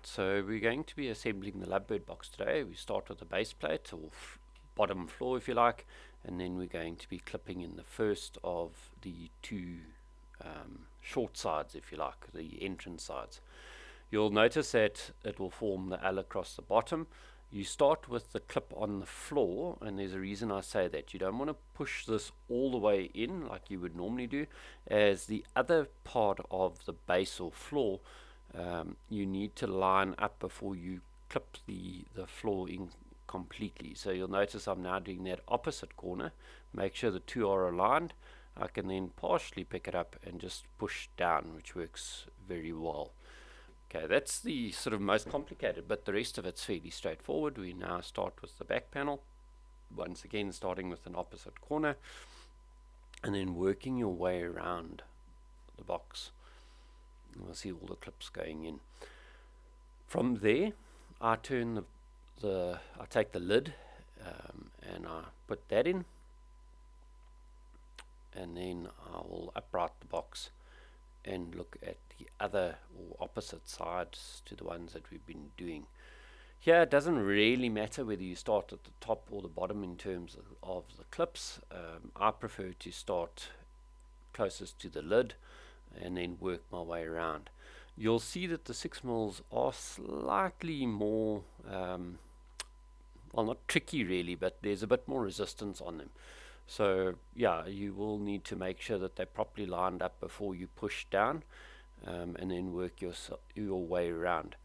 Right, so we're going to be assembling the Lovebird box today. We start with the base plate, or bottom floor if you like, and then we're going to be clipping in the first of the two short sides, if you like, the entrance sides. You'll notice that it will form the L across the bottom. You start with the clip on the floor, and there's a reason I say that. You don't want to push this all the way in like you would normally do, as the other part of the base or floor you need to line up before you clip the floor in completely. So you'll notice I'm now doing that opposite corner. Make sure the two are aligned. I can then partially pick it up and just push down, which works very well. Okay, that's the sort of most complicated, but the rest of it's fairly straightforward. We now start with the back panel, once again starting with an opposite corner, and then working your way around the box. You'll see all the clips going in. From there, I turn I take the lid and I put that in, and then I will upright the box and look at the other or opposite sides to the ones that we've been doing. Here it doesn't really matter whether you start at the top or the bottom in terms of the clips. I prefer to start closest to the lid and then work my way around. You'll see that the 6mm are slightly more well, not tricky really, but there's a bit more resistance on them. So yeah, you will need to make sure that they're properly lined up before you push down, and then work your way around.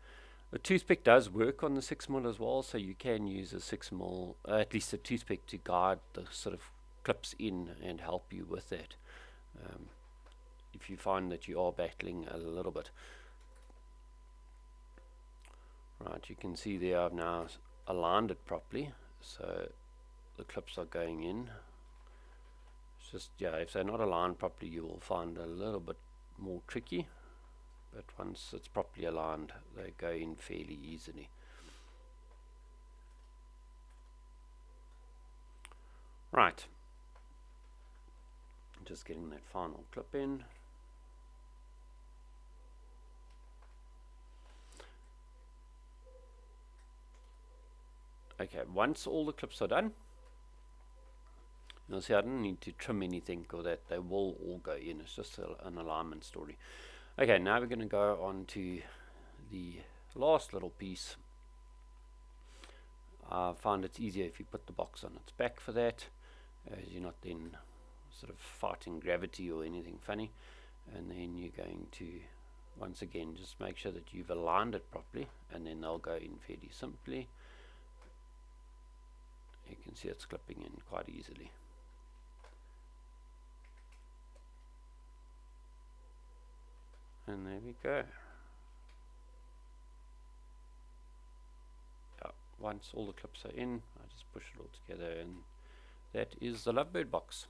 A toothpick does work on the 6mm as well, so you can use a 6mm, at least a toothpick, to guide the sort of clips in and help you with that. If you find that you are battling a little bit. Right, you can see there I've now aligned it properly, so the clips are going in. It's just, yeah, if they're not aligned properly, you will find a little bit more tricky, but once it's properly aligned, they go in fairly easily. Right, just getting that final clip in. Okay, once all the clips are done, you'll see I don't need to trim anything or that. They will all go in. It's just an alignment story. Okay, now we're going to go on to the last little piece. I find it's easier if you put the box on its back for that, as you're not then sort of fighting gravity or anything funny. And then you're going to, once again, just make sure that you've aligned it properly, and then they'll go in fairly simply. You can see it's clipping in quite easily. And there we go. Yeah, once all the clips are in, I just push it all together, and that is the Lovebird box.